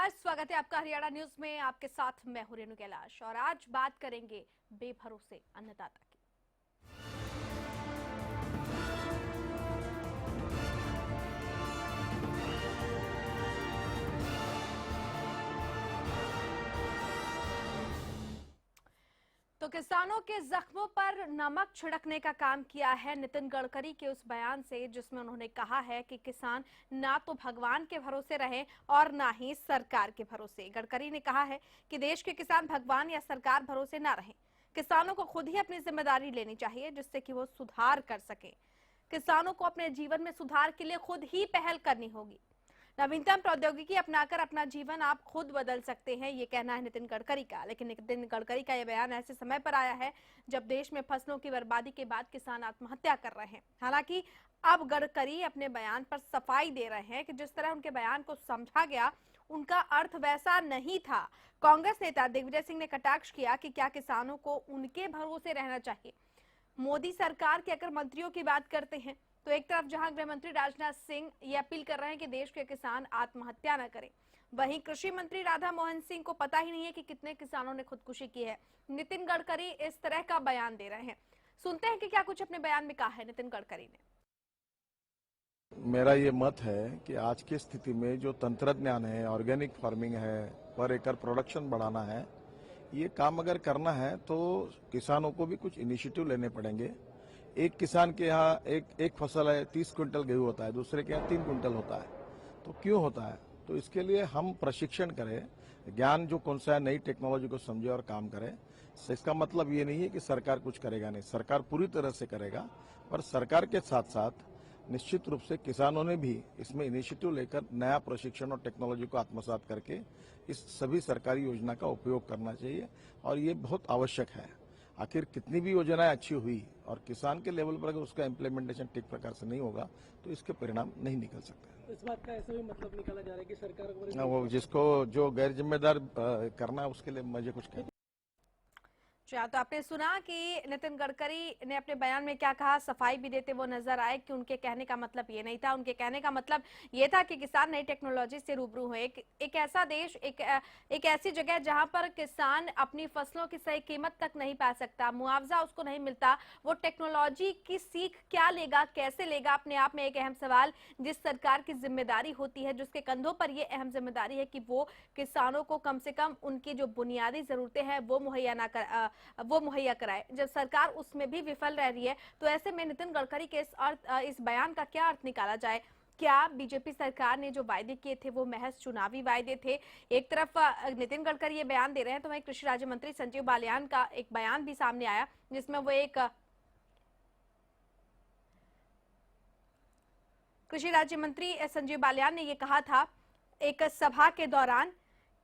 नमस्कार, स्वागत है आपका हरियाणा न्यूज में। आपके साथ मैं हूं रेणु कैलाश और आज बात करेंगे बेभरोसे अन्नदाता की। तो किसानों के जख्मों पर नमक छिड़कने का काम किया है नितिन गडकरी के उस बयान से, जिसमें उन्होंने कहा है कि किसान ना तो भगवान के भरोसे रहे और ना ही सरकार के भरोसे। गडकरी ने कहा है कि देश के किसान भगवान या सरकार भरोसे ना रहें। किसानों को खुद ही अपनी जिम्मेदारी लेनी चाहिए, जिससे कि वो सुधार कर सके। किसानों को अपने जीवन में सुधार के लिए खुद ही पहल करनी होगी। नवीनतम प्रौद्योगिकी अपनाकर अपना जीवन आप खुद बदल सकते हैं, ये कहना है नितिन गडकरी का। लेकिन नितिन गडकरी का यह बयान ऐसे समय पर आया है जब देश में फसलों की बर्बादी के बाद किसान आत्महत्या कर रहे हैं। हालांकि अब गडकरी अपने बयान पर सफाई दे रहे हैं कि जिस तरह उनके बयान को समझा गया, उनका अर्थ वैसा नहीं था। कांग्रेस नेता दिग्विजय सिंह ने कटाक्ष किया कि क्या किसानों को उनके भरोसे रहना चाहिए। मोदी सरकार के अगर मंत्रियों की बात करते हैं तो एक तरफ जहां गृह मंत्री राजनाथ सिंह ये अपील कर रहे हैं कि देश के किसान आत्महत्या न करें, वहीं कृषि मंत्री राधा मोहन सिंह को पता ही नहीं है कि कितने किसानों ने खुदकुशी की है। नितिन गडकरी इस तरह का बयान दे रहे हैं। सुनते हैं कि क्या कुछ अपने बयान में कहा है नितिन गडकरी ने। मेरा ये मत है कि आज की स्थिति में जो तंत्रज्ञान है, ऑर्गेनिक फार्मिंग है, पर एकड़ प्रोडक्शन बढ़ाना है, ये काम अगर करना है तो किसानों को भी कुछ इनिशिएटिव लेने पड़ेंगे। एक किसान के यहाँ एक फसल है, 30 क्विंटल गेहूं होता है, दूसरे के यहाँ 3 क्विंटल होता है। तो क्यों होता है? तो इसके लिए हम प्रशिक्षण करें, ज्ञान जो कौन सा है, नई टेक्नोलॉजी को समझे और काम करें। इसका मतलब ये नहीं है कि सरकार कुछ करेगा नहीं, सरकार पूरी तरह से करेगा, पर सरकार के साथ साथ निश्चित रूप से किसानों ने भी इसमें इनिशिएटिव लेकर नया प्रशिक्षण और टेक्नोलॉजी को आत्मसात करके इस सभी सरकारी योजना का उपयोग करना चाहिए और ये बहुत आवश्यक है। आखिर कितनी भी योजनाएं अच्छी हुई और किसान के लेवल पर अगर उसका इम्प्लीमेंटेशन ठीक प्रकार से नहीं होगा तो इसके परिणाम नहीं निकल सकते। इस बात का ऐसे भी मतलब निकाला जा रहा है कि सरकार को वो जिसको जो गैर जिम्मेदार करना है उसके लिए मुझे कुछ कहना। तो आपने सुना कि नितिन गडकरी ने अपने बयान में क्या कहा। सफाई भी देते वो नजर आए कि उनके कहने का मतलब ये नहीं था। उनके कहने का मतलब ये था कि किसान नई टेक्नोलॉजी से रूबरू हो। एक ऐसा देश, एक ऐसी जगह जहां पर किसान अपनी फसलों की सही कीमत तक नहीं पा सकता, मुआवजा उसको नहीं मिलता, वो टेक्नोलॉजी की सीख क्या लेगा, कैसे लेगा? अपने आप में एक अहम सवाल, जिस सरकार की जिम्मेदारी होती है, जिसके कंधों पर यह अहम जिम्मेदारी है कि वो किसानों को कम से कम उनकी जो बुनियादी जरूरतें हैं वो मुहैया कराए। जब सरकार उसमें भी विफल रह रही है तो ऐसे में नितिन गडकरी के इस बयान का क्या अर्थ निकाला जाए? क्या बीजेपी सरकार ने जो वायदे किए थे वो महज चुनावी वायदे थे? एक तरफ नितिन गडकरी ये बयान दे रहे हैं तो वहीं कृषि राज्य मंत्री संजीव बालियान का एक बयान भी सामने आया, जिसमें वो कृषि राज्य मंत्री संजीव बालियान ने ये कहा था एक सभा के दौरान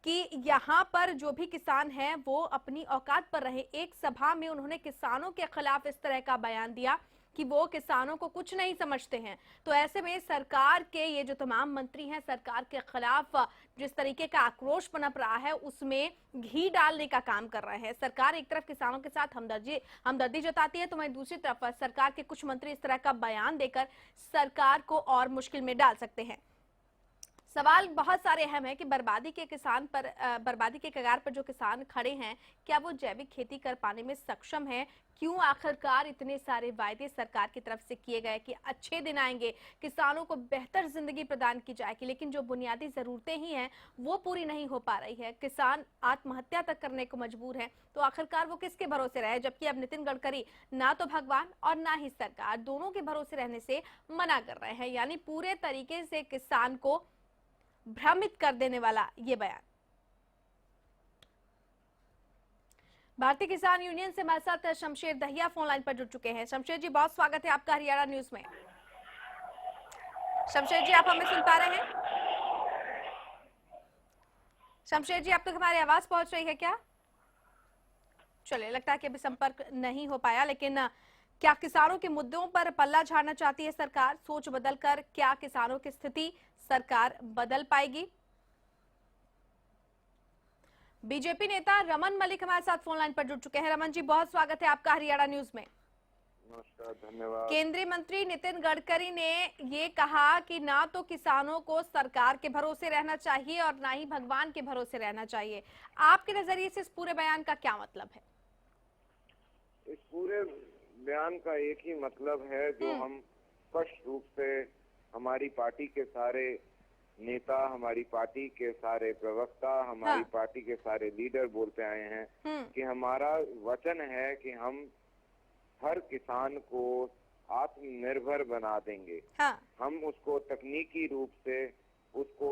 कि यहाँ पर जो भी किसान हैं वो अपनी औकात पर रहे। एक सभा में उन्होंने किसानों के खिलाफ इस तरह का बयान दिया कि वो किसानों को कुछ नहीं समझते हैं। तो ऐसे में सरकार के ये जो तमाम मंत्री हैं, सरकार के खिलाफ जिस तरीके का आक्रोश पनप रहा है उसमें घी डालने का काम कर रहे हैं। सरकार एक तरफ किसानों के साथ हमदर्दी जताती है तो वहीं दूसरी तरफ सरकार के कुछ मंत्री इस तरह का बयान देकर सरकार को और मुश्किल में डाल सकते हैं। सवाल बहुत सारे अहम है कि बर्बादी के कगार पर जो किसान खड़े हैं, क्या वो जैविक खेती कर पाने में सक्षम हैं? क्यों आखिरकार इतने सारे वायदे सरकार की तरफ से किए गए कि अच्छे दिन आएंगे, किसानों को बेहतर जिंदगी प्रदान की जाएगी, लेकिन जो बुनियादी जरूरतें ही हैं वो पूरी नहीं हो पा रही है। किसान आत्महत्या तक करने को मजबूर है, तो आखिरकार वो किसके भरोसे रहे? जबकि अब नितिन गडकरी ना तो भगवान और ना ही सरकार, दोनों के भरोसे रहने से मना कर रहे हैं। यानी पूरे तरीके से किसान को भ्रमित कर देने वाला ये बयान। भारतीय किसान यूनियन से हमारे साथ शमशेर दहिया फोन लाइन पर जुड़ चुके हैं। शमशेर जी, बहुत स्वागत है आपका हरियाणा न्यूज में। शमशेर जी, आप हमें सुन पा रहे हैं? शमशेर जी, आप तक हमारी आवाज पहुंच रही है क्या? चलिए, लगता है कि अभी संपर्क नहीं हो पाया। लेकिन क्या किसानों के मुद्दों पर पल्ला झाड़ना चाहती है सरकार? सोच बदलकर क्या किसानों की स्थिति सरकार बदल पाएगी? बीजेपी नेता रमन मलिक हमारे साथ फोन लाइन पर जुड़ चुके हैं। रमन जी, बहुत स्वागत है आपका हरियाणा न्यूज में। नमस्कार, धन्यवाद। केंद्रीय मंत्री नितिन गडकरी ने ये कहा कि ना तो किसानों को सरकार के भरोसे रहना चाहिए और ना ही भगवान के भरोसे रहना चाहिए। आपके नजरिए से इस पूरे बयान का क्या मतलब है? इस पूरे बयान का एक ही मतलब है जो हम स्पष्ट रूप से हमारी पार्टी के सारे नेता, हमारी पार्टी के सारे प्रवक्ता, हमारी हाँ। पार्टी के सारे लीडर बोलते आए हैं कि हमारा वचन है कि हम हर किसान को आत्मनिर्भर बना देंगे। हाँ। हम उसको तकनीकी रूप से उसको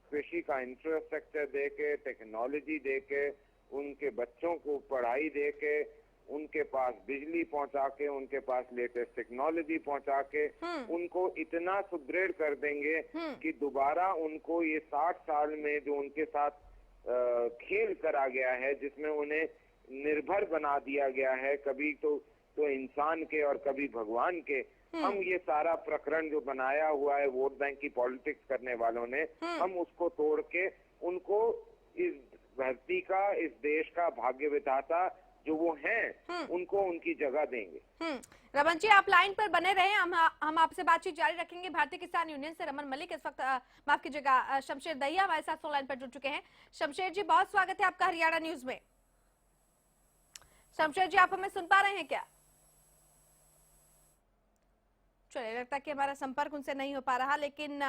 कृषि का इंफ्रास्ट्रक्चर देके, टेक्नोलॉजी देके, उनके बच्चों को पढ़ाई देके, उनके पास बिजली पहुंचा के, उनके पास लेटेस्ट टेक्नोलॉजी पहुंचा के उनको इतना सुदृढ़ कर देंगे कि दोबारा उनको ये 60 साल में जो उनके साथ खेल करा गया है, जिसमें उन्हें निर्भर बना दिया गया है, कभी तो इंसान के और कभी भगवान के, हम ये सारा प्रकरण जो बनाया हुआ है वोट बैंक की पॉलिटिक्स करने वालों ने, हम उसको तोड़ के उनको इस धरती का, इस देश का भाग्य विधाता जो वो हैं उनको उनकी जगह देंगे। रमन जी, आप लाइन पर बने रहे, हम आपसे बातचीत जारी रखेंगे। भारतीय किसान यूनियन से रमन मलिक इस वक्त, माफ कीजिएगा, शमशेर दहिया हमारे साथ फोन लाइन पर जुड़ चुके हैं। शमशेर जी, बहुत स्वागत है आपका हरियाणा न्यूज में। शमशेर जी, आप हमें सुन पा रहे हैं क्या? चलिए, लगता है कि हमारा संपर्क उनसे नहीं हो पा रहा, लेकिन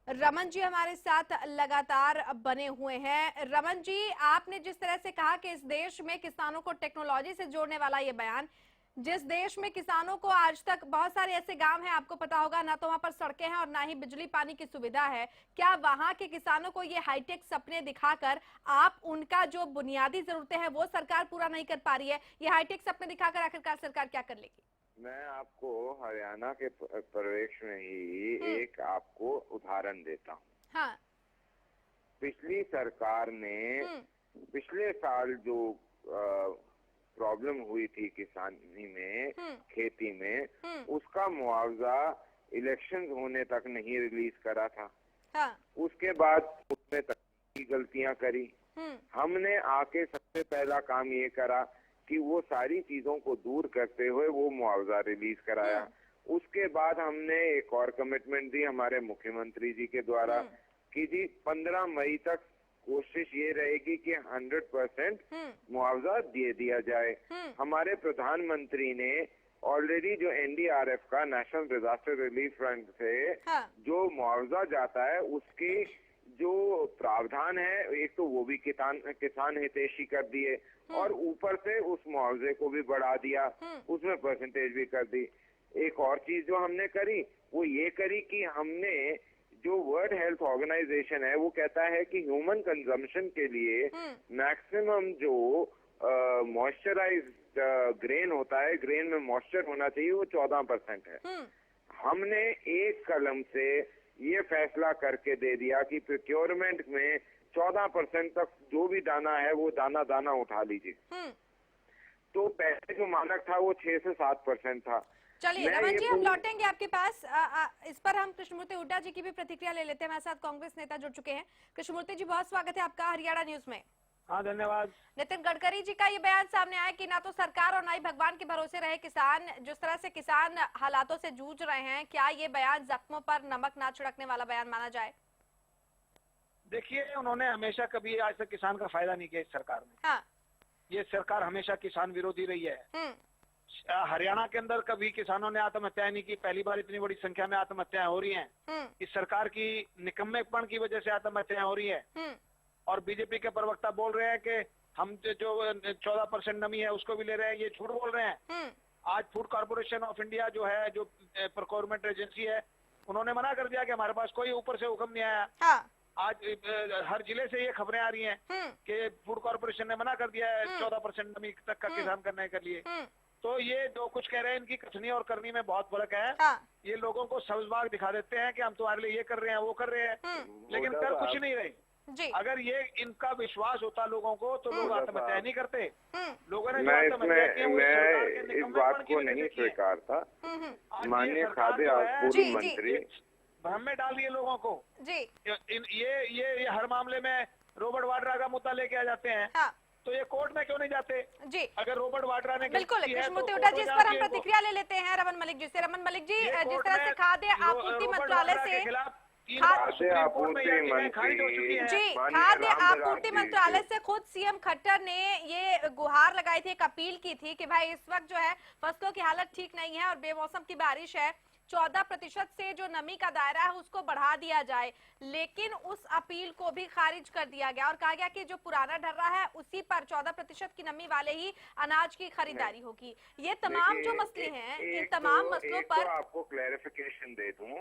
रमन जी हमारे साथ लगातार बने हुए हैं। रमन जी, आपने जिस तरह से कहा कि इस देश में किसानों को टेक्नोलॉजी से जोड़ने वाला ये बयान, जिस देश में किसानों को आज तक बहुत सारे ऐसे गांव हैं, आपको पता होगा, ना तो वहां पर सड़कें हैं और ना ही बिजली पानी की सुविधा है, क्या वहां के किसानों को ये हाईटेक सपने दिखाकर आप उनका जो बुनियादी जरूरतें हैं वो सरकार पूरा नहीं कर पा रही है? ये हाईटेक सपने दिखाकर आखिरकार सरकार क्या कर लेगी? मैं आपको हरियाणा के परिवेश में ही एक आपको उदाहरण देता हूँ। हाँ। पिछली सरकार ने पिछले साल जो प्रॉब्लम हुई थी किसानी में, खेती में, उसका मुआवजा इलेक्शंस होने तक नहीं रिलीज करा था। हाँ। उसके बाद उसने तकनीकी गलतियां करी। हमने आके सबसे पहला काम ये करा कि वो सारी चीजों को दूर करते हुए वो मुआवजा रिलीज कराया। उसके बाद हमने एक और कमिटमेंट दी हमारे मुख्यमंत्री जी के द्वारा कि जी 15 मई तक कोशिश ये रहेगी कि 100% मुआवजा दे दिया जाए। हमारे प्रधानमंत्री ने ऑलरेडी जो NDRF का, नेशनल डिजास्टर रिलीफ फंड से जो मुआवजा जाता है उसके जो प्रावधान है, एक तो वो भी किसान हितैषी कर दिए और ऊपर से उस मुआवजे को भी बढ़ा दिया, उसमें परसेंटेज भी कर दी। एक और चीज जो हमने करी वो ये करी कि हमने जो वर्ल्ड हेल्थ ऑर्गेनाइजेशन है वो कहता है कि ह्यूमन कंजम्पशन के लिए मैक्सिमम जो मॉइस्चराइज्ड ग्रेन होता है, ग्रेन में मॉइस्चर होना चाहिए, वो 14% है। हमने एक कलम से ये फैसला करके दे दिया कि प्रोक्योरमेंट में 14% तक जो भी दाना है वो दाना दाना उठा लीजिए। तो पहले जो मानक था वो 6 से 7% था। चलिए रमन जी, हम लौटेंगे आपके पास। इस पर हम कृष्णमूर्ति हुड्डा जी की भी प्रतिक्रिया ले लेते हैं। हमारे साथ कांग्रेस नेता जुड़ चुके हैं। कृष्णमूर्ति जी, बहुत स्वागत है आपका हरियाणा न्यूज में। हाँ, धन्यवाद। नितिन गडकरी जी का ये बयान सामने आया कि ना तो सरकार और ना ही भगवान के भरोसे रहे किसान। जिस तरह से किसान हालातों से जूझ रहे हैं, क्या ये बयान जख्मों पर नमक ना छिड़कने वाला बयान माना जाए? देखिए, उन्होंने हमेशा कभी आज तक किसान का फायदा नहीं किया इस सरकार में। हाँ। ये सरकार हमेशा किसान विरोधी रही है। हरियाणा के अंदर कभी किसानों ने आत्महत्याएं नहीं की। पहली बार इतनी बड़ी संख्या में आत्महत्याएं हो रही हैं। इस सरकार की निकम्मेपन की वजह से आत्महत्याएं हो रही हैं। और बीजेपी के प्रवक्ता बोल रहे हैं कि हम जो 14% नमी है उसको भी ले रहे हैं, ये झूठ बोल रहे हैं। आज फूड कॉर्पोरेशन ऑफ इंडिया जो है, जो प्रोक्योरमेंट एजेंसी है, उन्होंने मना कर दिया कि हमारे पास कोई ऊपर से हुक्म नहीं आया। हाँ। आज हर जिले से ये खबरें आ रही हैं कि फूड कॉर्पोरेशन ने मना कर दिया है 14% नमी तक का किसान करने के लिए। तो ये जो कुछ कह रहे हैं, इनकी कथनी और करनी में बहुत फर्क है। हाँ। ये लोगों को सब्ज बाग दिखा देते हैं कि हम तुम्हारे लिए ये कर रहे हैं, वो कर रहे हैं, लेकिन कर कुछ नहीं रहे। जी। अगर ये इनका विश्वास होता लोगों को तो लोग आत्महत्या नहीं करते। लोगों ने मैं इस बात को नहीं स्वीकारता। माननीय खाद्य आपूर्ति मंत्री भ्रम में डाल दिए लोगों को। जी। ये हर मामले में रॉबर्ट वाड्रा का मुद्दा लेके आ जाते हैं। हाँ। तो ये कोर्ट में क्यों नहीं जाते? जी अगर रॉबर्ट वाड्रा ने बिल्कुल गलती की है, कृष्णमूर्ति तो हुड्डा कोर्ट जी, में इस पर हम जाके इनको- प्रतिक्रिया ले लेते हैं रमन मलिक जी से। रमन मलिक जी, ये जिस कोर्ट तरह से में खाद्य आपूर्ति रॉबर्ट मंत्रालय वाड्रा से के खिलाफ 3 खाद्य बार सुप्रीम कोर्ट में आपूर्ति याचिकाएं खारिज हो चुकी हैं। जी, माननीय खाद्य रामविलास आपूर्ति जी मंत्रालय से से खुद सीएम खट्टर ने ये गुहार लगाई थी, एक अपील की थी कि भाई इस वक्त जो है फसलों की हालत ठीक नहीं है और बेमौसम की बारिश है, 14% से जो नमी का दायरा है उसको बढ़ा दिया जाए, लेकिन उस अपील को भी खारिज कर दिया गया और कहा गया कि जो पुराना ढर्रा है उसी पर 14% की नमी वाले ही अनाज की खरीदारी होगी। ये तमाम जो मसले हैं, इन तमाम मसलों पर आपको क्लैरिफिकेशन दे दूं,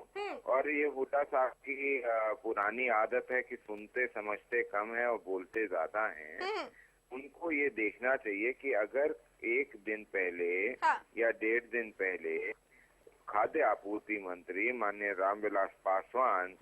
और ये हुड्डा साहब की पुरानी आदत है कि सुनते समझते कम है और बोलते ज्यादा हैं। उनको ये देखना चाहिए कि अगर एक दिन पहले या 1.5 दिन पहले खाद्य आपूर्ति मंत्री माननीय रामविलास पासवान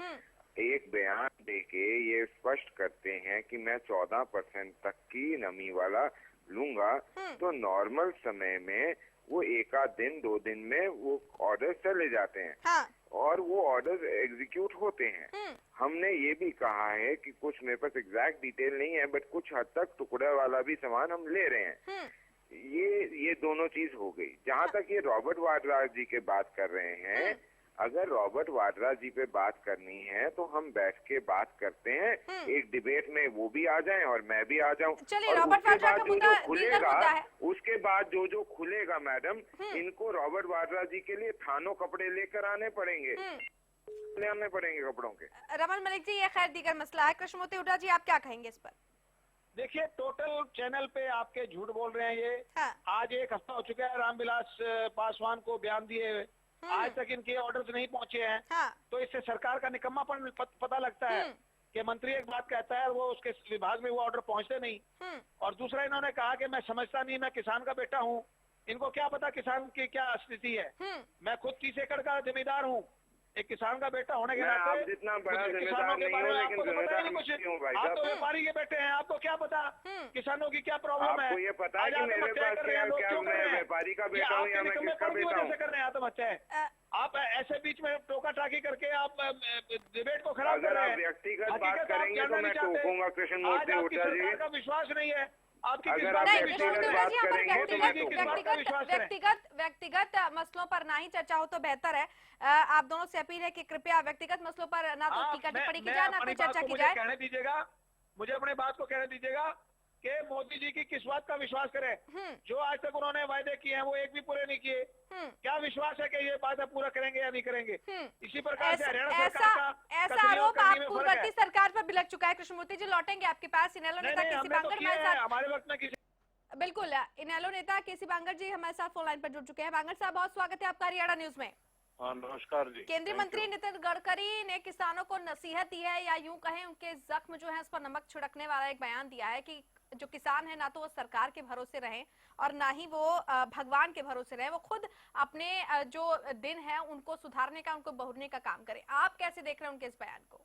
एक बयान देके ये स्पष्ट करते हैं कि मैं 14% तक की नमी वाला लूंगा, तो नॉर्मल समय में वो एक आध दिन 2 दिन में वो ऑर्डर चले जाते हैं और वो ऑर्डर एग्जीक्यूट होते हैं। हमने ये भी कहा है कि कुछ, मेरे पास एग्जैक्ट डिटेल नहीं है, बट कुछ हद तक टुकड़े वाला भी सामान हम ले रहे हैं। ये दोनों चीज हो गई। जहाँ तक ये रॉबर्ट वाड्रा जी के बात कर रहे हैं, अगर रॉबर्ट वाड्रा जी पे बात करनी है तो हम बैठ के बात करते हैं, एक डिबेट में वो भी आ जाएं और मैं भी आ जाऊं। चलिए, और रॉबर्ट उसके वाड्रा बाद का जो मुद्दा जो खुलेगा, मुद्दा है। उसके बाद जो खुलेगा मैडम, इनको रॉबर्ट वाड्रा जी के लिए थानों कपड़े लेकर आने पड़ेंगे, ले आने पड़ेंगे कपड़ों के। रमन मलिक जी, ये खैर दीगर मसला है। कृष्णमूर्ति हुड्डा जी, आप क्या कहेंगे इस पर? देखिए, टोटल चैनल पे आपके झूठ बोल रहे हैं ये। आज 1 हफ्ता हो चुका है रामविलास पासवान को बयान दिए हुए, आज तक इनके ऑर्डर्स नहीं पहुंचे हैं। तो इससे सरकार का निकम्मापन पता लगता है कि मंत्री एक बात कहता है, वो उसके विभाग में वो ऑर्डर पहुंचते नहीं। और दूसरा, इन्होंने कहा कि मैं समझता नहीं, मैं किसान का बेटा हूँ। इनको क्या पता किसान की क्या स्थिति है। मैं खुद 30 एकड़ का जमींदार हूँ, एक किसान का बेटा होने के नाते जितना बड़ा किसानों के जिम्मेदार बारे नहीं में हो, आपको तो पता ही नहीं कुछ। आप तो व्यापारी के बेटे हैं, आपको क्या पता किसानों की क्या प्रॉब्लम है। आपको ये पता है कि मेरे पास क्या मैं व्यापारी का बेटा हूँ या मैं किसका बेटा हूँ? कर रहे हैं आत्महत्या। आप ऐसे बीच में टोका टाकी करके आप डिबेट को खराब कर अगर रहे आप हैं। व्यक्तिगत बात करेंगे तो मैं टोकूंगा कृष्णमूर्ति हुड्डा जी। का विश्वास नहीं है आपकी, अगर आप व्यक्तिगत मसलों पर ना ही चर्चा हो तो बेहतर है। आप दोनों से अपील है कि कृपया व्यक्तिगत मसलों पर ना तो टीका टिप्पणी की जाए, ना कोई चर्चा की जाए। कहने दीजिएगा, मुझे अपने बात को कहने दीजिएगा कि मोदी जी की किस बात का विश्वास करें। जो आज तक उन्होंने वायदे किए हैं वो एक भी पूरे नहीं किए। क्या विश्वास है कि ये वादा पूरा करेंगे या नहीं करेंगे? इसी प्रकार से हरियाणा सरकार का ऐसा आरोप आप पूर्ववर्ती सरकार पर भी लग चुका है। कृष्णमूर्ति जी, लौटेंगे आपके पास। इनेलो नेता केसी बांगर हमारे साथ, हमारे वक्त में किसी बिल्कुल, इनेलो नेता केसी बांगर जी हमारे साथ फोन लाइन पर जुड़ चुके हैं। बांगर साहब, बहुत स्वागत है आपका हरियाणा न्यूज में। हाँ, नमस्कार जी। केंद्रीय मंत्री नितिन गडकरी ने किसानों को नसीहत दी है, या यूं कहें उनके जख्म जो है उस पर नमक छिड़कने वाला एक बयान दिया है कि जो किसान है ना तो वो सरकार के भरोसे रहें और ना ही वो भगवान के भरोसे रहें, वो खुद अपने जो दिन है उनको सुधारने का, उनको बहुरने का काम करें। आप कैसे देख रहे हैं उनके इस बयान को?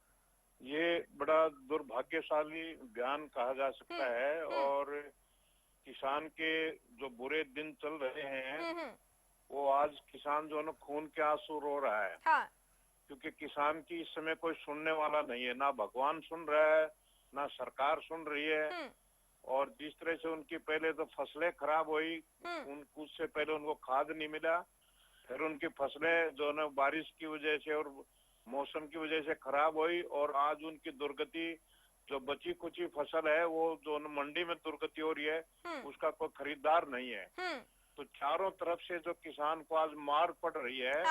ये बड़ा दुर्भाग्यशाली बयान कहा जा सकता है, और किसान के जो बुरे दिन चल रहे हैं वो आज किसान जो है खून के आंसू रो रहा है। क्योंकि किसान की इस समय कोई सुनने वाला नहीं है, ना भगवान सुन रहा है ना सरकार सुन रही है। और जिस तरह से उनकी पहले तो फसलें खराब हुई, उससे पहले उनको खाद नहीं मिला, फिर उनकी फसलें जो है बारिश की वजह से और मौसम की वजह से खराब हुई, और आज उनकी दुर्गति, जो बची कुची फसल है वो जो मंडी में दुर्गति हो रही है, उसका कोई खरीदार नहीं है। तो चारों तरफ से जो किसान को आज मार पड़ रही है,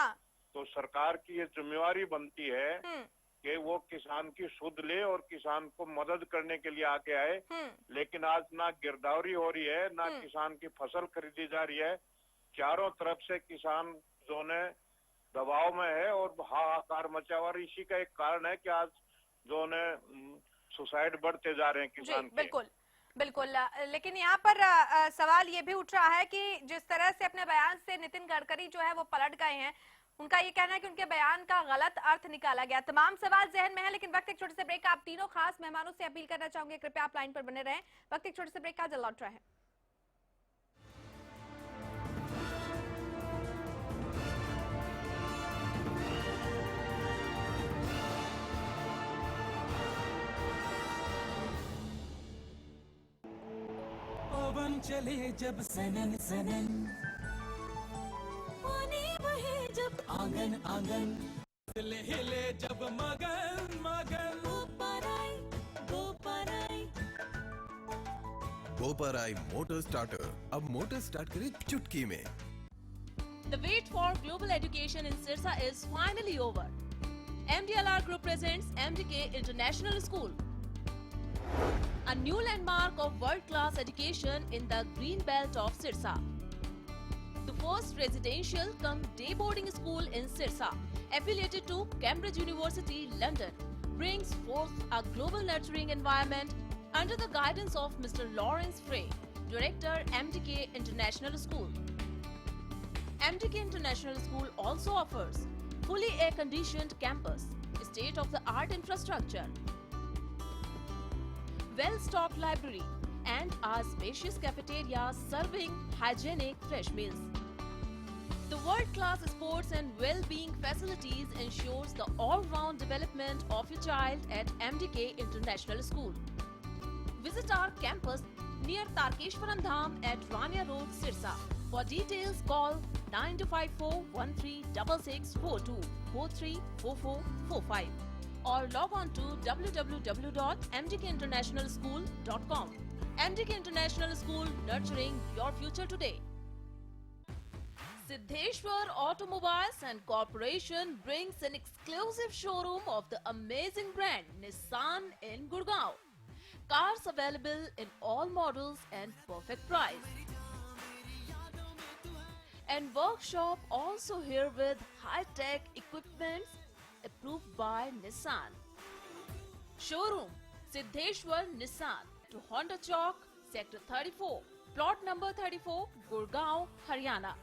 तो सरकार की ये जिम्मेवारी बनती है कि वो किसान की सुध ले और किसान को मदद करने के लिए आगे आए। लेकिन आज ना गिरदावरी हो रही है, ना किसान की फसल खरीदी जा रही है। चारों तरफ से किसान जो ने दबाव में है और हाहाकार मचा हुआ। इसी का एक कारण है कि आज जो ने सुसाइड बढ़ते जा रहे हैं किसान के। बिल्कुल बिल्कुल, लेकिन यहाँ पर सवाल ये भी उठ रहा है कि जिस तरह से अपने बयान से नितिन गडकरी जो है वो पलट गए हैं, उनका ये कहना है कि उनके बयान का गलत अर्थ निकाला गया। तमाम सवाल जहन में है, लेकिन वक्त एक छोटे से ब्रेक। आप तीनों खास मेहमानों से अपील करना चाहूंगे, कृपया आप लाइन पर बने रहें। वक्त एक छोटे से ब्रेक का, जल्द लौट रहे हैं। काम चले जब सनन सनन, पानी बहे जब आंगन आंगन, हिले हिले जब मगन मगन, गोपराई गोपराई मोटर स्टार्टर अब मोटर स्टार्ट करे चुटकी में। The wait for global education in Sirsa is finally over. MDLR Group presents MDK International School, a new landmark of world-class education in the green belt of Sirsa. The first residential cum day boarding school in Sirsa, affiliated to Cambridge University, London, brings forth a global nurturing environment under the guidance of Mr. Lawrence Frey, Director, MDK International School. MDK International School also offers fully air-conditioned campus, state-of-the-art infrastructure, well-stocked library, and a spacious cafeteria serving hygienic fresh meals. The world-class sports and well-being facilities ensures the all-round development of your child at MDK International School. Visit our campus near Tarkeshwaram Dham at Rania Road, Sirsa. For details, call 9254136642 434445 or log on to www.mdkinternationalschool.com. MDK International School, nurturing your future today. Siddheshwar Automobiles and Corporation brings an exclusive showroom of the amazing brand Nissan in Gurgaon. Cars available in all models and perfect price. And workshop also here with high-tech equipments approved by Nissan. Showroom Siddheshwar Nissan to Honda Chowk, Sector 34, Plot number 34, Gurgaon, Haryana.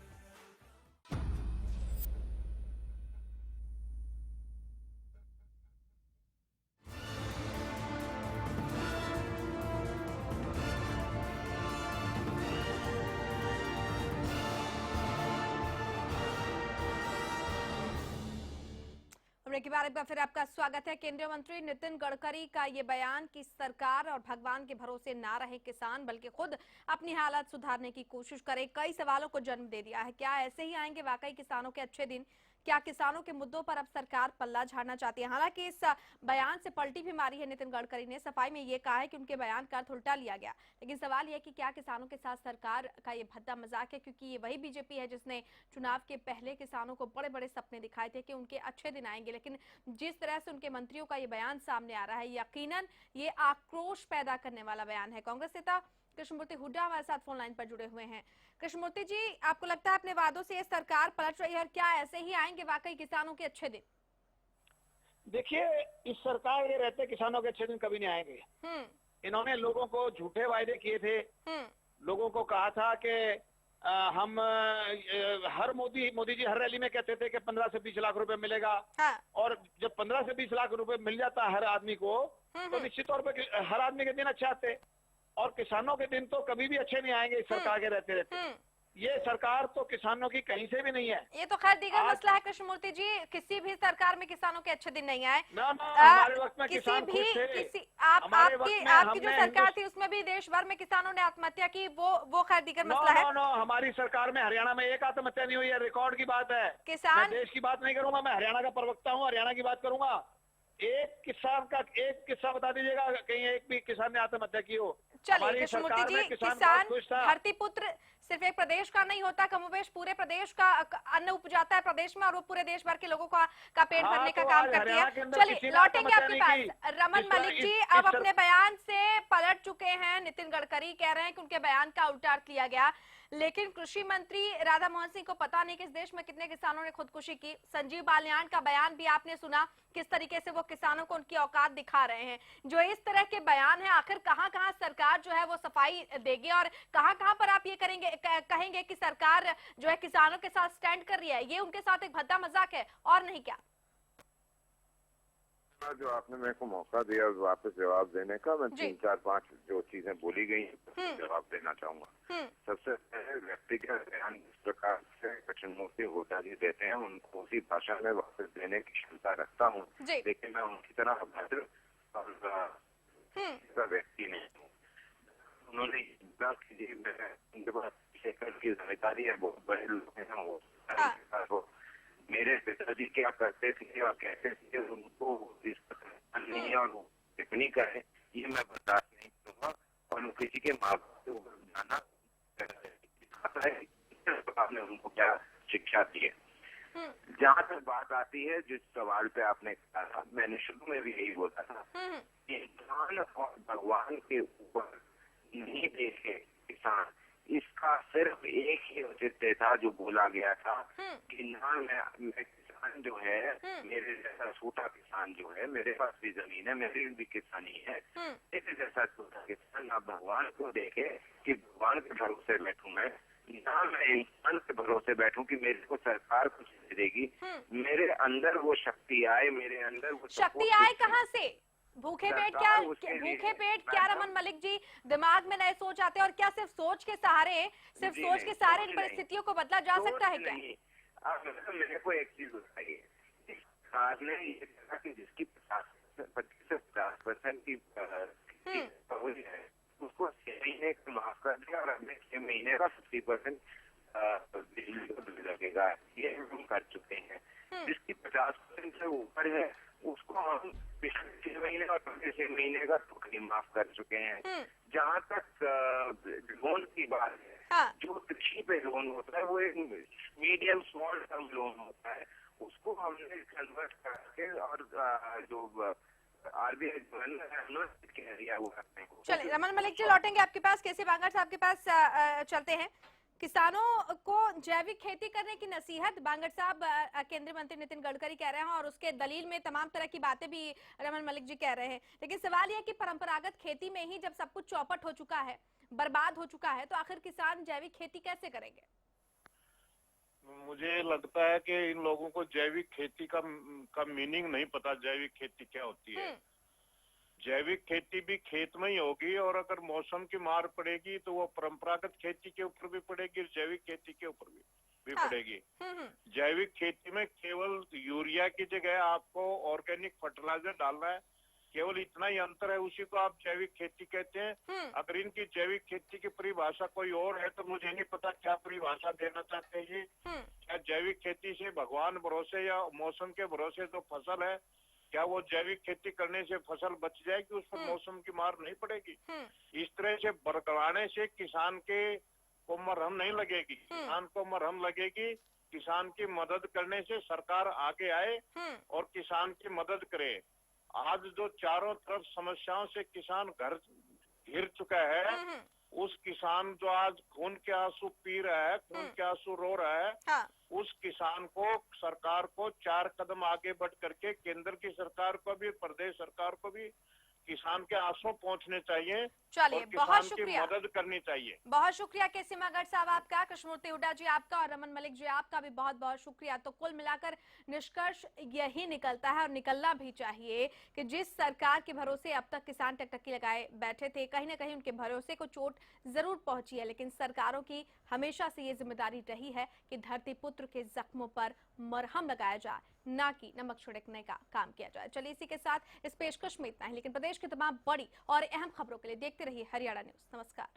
Break के बाद एक बार फिर आपका स्वागत है। केंद्रीय मंत्री नितिन गडकरी का ये बयान कि सरकार और भगवान के भरोसे ना रहे किसान बल्कि खुद अपनी हालात सुधारने की कोशिश करे, कई सवालों को जन्म दे दिया है। क्या ऐसे ही आएंगे वाकई किसानों के अच्छे दिन? क्या किसानों के मुद्दों पर अब सरकार पल्ला झाड़ना चाहती है? हालांकि इस बयान से पलटी भी मारी है नितिन गडकरी ने। सफाई में ये कहा है कि उनके बयान का अर्थ उल्टा लिया गया, लेकिन सवाल यह कि क्या किसानों के साथ सरकार का ये भद्दा मजाक है? क्योंकि ये वही बीजेपी है जिसने चुनाव के पहले किसानों को बड़े बड़े सपने दिखाए थे कि उनके अच्छे दिन आएंगे, लेकिन जिस तरह से उनके मंत्रियों का ये बयान सामने आ रहा है, यकीनन ये आक्रोश पैदा करने वाला बयान है। कांग्रेस नेता कृष्णमूर्ति हुड्डा हमारे साथ फोन लाइन पर जुड़े हुए हैं। कृष्णमूर्ति जी, आपको लगता है अपने वादों से ये सरकार पलट रही है और क्या ऐसे ही आएंगे वाकई किसानों के अच्छे दिन? देखिए, इस सरकार के रहते किसानों के अच्छे दिन कभी नहीं आएंगे। इन्होंने लोगों को झूठे वायदे किए थे। लोगों को कहा था कि हम हर मोदी जी हर रैली में कहते थे कि 15 से 20 लाख रुपए मिलेगा। हाँ। और जब 15 से 20 लाख रुपए मिल जाता हर आदमी को तो निश्चित तौर पर हर आदमी के दिन अच्छे आते, और किसानों के दिन तो कभी भी अच्छे नहीं आएंगे इस सरकार के रहते रहते। ये सरकार तो किसानों की कहीं से भी नहीं है। ये तो खैर दीगर मसला है कृष्णमूर्ति जी, किसी भी सरकार में किसानों के अच्छे दिन नहीं आए। हमारे वक्त में किसान खुश थे। आपकी जो सरकार थी उसमें भी देश भर में किसानों ने आत्महत्या की, वो खैर दीगर मसला है। हमारी सरकार में हरियाणा में एक आत्महत्या नहीं हुई है, रिकॉर्ड की बात है। मैं देश की बात नहीं करूंगा, मैं हरियाणा का प्रवक्ता हूँ, हरियाणा की बात करूंगा। एक किसान का एक किस्सा बता दीजिएगा कहीं एक भी किसान ने आत्महत्या की हो। चलिए कृष्णमूर्ति जी, किसान धरती पुत्र सिर्फ एक प्रदेश का नहीं होता, कमोबेश पूरे प्रदेश का अन्न उपजाता है प्रदेश में और वो पूरे देश भर के लोगों का पेट भरने का काम करती है। चलिए लौटेंगे आपके पास। रमन मलिक जी अब अपने बयान से पलट चुके हैं। नितिन गडकरी कह रहे हैं कि उनके बयान का उल्टा अर्थ लिया गया, लेकिन कृषि मंत्री राधा मोहन सिंह को पता नहीं कि इस देश में कितने किसानों ने खुदकुशी की। संजीव बालियान का बयान भी आपने सुना, किस तरीके से वो किसानों को उनकी औकात दिखा रहे हैं। जो इस तरह के बयान है, आखिर कहां कहां सरकार जो है वो सफाई देगी और कहां कहां पर आप ये कहेंगे कि सरकार जो है किसानों के साथ स्टैंड कर रही है? ये उनके साथ एक भद्दा मजाक है और नहीं क्या? जो आपने मेरे को मौका दिया वापस जवाब देने का, मैं 3-4-5 जो चीजें बोली गई जवाब देना चाहूंगा। सबसे पहले व्यक्तिगत बयान जिस प्रकार से कृष्णमूर्ति हुड्डा जी देते हैं उनको उसी भाषा में वापस देने की क्षमता रखता हूँ, लेकिन मैं उनकी तरह अभद्र और व्यक्ति नहीं हूँ। उन्होंने उनके पास शेखर की जिम्मेदारी है, बहुत बड़े लोग हैं वो मेरे पिताजी क्या करते थे और कैसे थे उनको इस पर नहीं है और वो टिप्पणी करे ये मैं बर्दाश्त नहीं करूंगा और किसी के माँ बाप के ऊपर जाना दिखाता है आपने उनको क्या शिक्षा दी है। जहाँ तक बात आती है जिस सवाल पे आपने कहा था, मैंने शुरू में भी यही बोला था, इंसान और भगवान के ऊपर नहीं देखे किसान, इसका सिर्फ एक ही औचित्य था जो बोला गया था कि ना मैं किसान जो है, मेरे जैसा छोटा किसान जो है, मेरे पास भी जमीन है, मेरी भी किसानी है, मेरे जैसा छोटा किसान ना भगवान को देखे कि भगवान के भरोसे बैठूं मैं, ना मैं इंसान के भरोसे बैठूं कि मेरे को सरकार कुछ दे देगी, मेरे अंदर वो शक्ति आए, मेरे अंदर वो शक्ति आए कहाँ से? भूखे पेट क्या रमन मलिक जी दिमाग में नए सोच आते हैं और क्या सिर्फ सोच के सहारे इन परिस्थितियों को बदला जा सकता है क्या? अब मेरे को एक चीज बताइए, सरकार ने ये कहा कि जिसकी 25 से 50% की है उसको 6 महीने का माफ कर दिया और अगले 6 महीने का 50% बिजली का बिल लगेगा, ये हम कर चुके हैं। जिसकी 50% से ऊपर है उसको हम पिछले 6 महीने और अगले 6 महीने का टुकड़ी माफ कर चुके हैं। जहाँ तक लोन की बात है, जो कृषि पे लोन होता है वो एक मीडियम स्मॉल टर्म लोन होता है, उसको हमने कन्वर्ट करके और जो आरबीआई कह दिया वो करने को। चलिए रमन मलिक जी लौटेंगे आपके पास, केसी बांगर साहब के पास चलते हैं। किसानों को जैविक खेती करने की नसीहत बांगर साहब केंद्रीय मंत्री नितिन गडकरी कह रहे हैं और उसके दलील में तमाम तरह की बातें भी रमन मलिक जी कह रहे हैं, लेकिन सवाल यह कि परंपरागत खेती में ही जब सब कुछ चौपट हो चुका है, बर्बाद हो चुका है, तो आखिर किसान जैविक खेती कैसे करेंगे? मुझे लगता है कि इन लोगों को जैविक खेती का मीनिंग नहीं पता, जैविक खेती क्या होती है। जैविक खेती भी खेत में ही होगी और अगर मौसम की मार पड़ेगी तो वो परंपरागत खेती के ऊपर भी पड़ेगी, जैविक खेती के ऊपर भी पड़ेगी। जैविक खेती में केवल यूरिया की जगह आपको ऑर्गेनिक फर्टिलाइजर डालना है, केवल इतना ही अंतर है, उसी को आप जैविक खेती कहते हैं। अगर इनकी जैविक खेती की परिभाषा कोई और है तो मुझे नहीं पता क्या परिभाषा देना चाहते हैं। क्या जैविक खेती से भगवान भरोसे या मौसम के भरोसे जो फसल है, क्या वो जैविक खेती करने से फसल बच जाएगी, उस पर मौसम की मार नहीं पड़ेगी? इस तरह से बरगलाने से किसान को मरहम नहीं लगेगी, किसान को मरहम लगेगी। किसान की मदद करने से सरकार आगे आए और किसान की मदद करे। आज जो चारों तरफ समस्याओं से किसान घिर चुका है, उस किसान जो आज खून के आंसू पी रहा है, खून के आंसू रो रहा है, उस किसान को सरकार को 4 कदम आगे बढ़ करके केंद्र की सरकार को भी, प्रदेश सरकार को भी किसान के आंसू पहुंचने चाहिए। चलिए बहुत की शुक्रिया, मदद करनी चाहिए। बहुत शुक्रिया केसी बांगर साहब आपका, कृष्णमूर्ति हुड्डा जी आपका और रमन मलिक जी आपका भी बहुत बहुत शुक्रिया। तो कुल मिलाकर निष्कर्ष यही निकलता है और निकलना भी चाहिए कि जिस सरकार के भरोसे अब तक किसान टकटकी लगाए बैठे थे, कहीं ना कहीं उनके भरोसे को चोट जरूर पहुंची है, लेकिन सरकारों की हमेशा से ये जिम्मेदारी रही है कि धरती पुत्र के जख्मों पर मरहम लगाया जाए, ना कि नमक छिड़कने का काम किया जाए। चलिए इसी के साथ इस पेशकश में इतना ही, लेकिन प्रदेश की तमाम बड़ी और अहम खबरों के लिए देखते रहिए हरियाणा न्यूज। नमस्कार।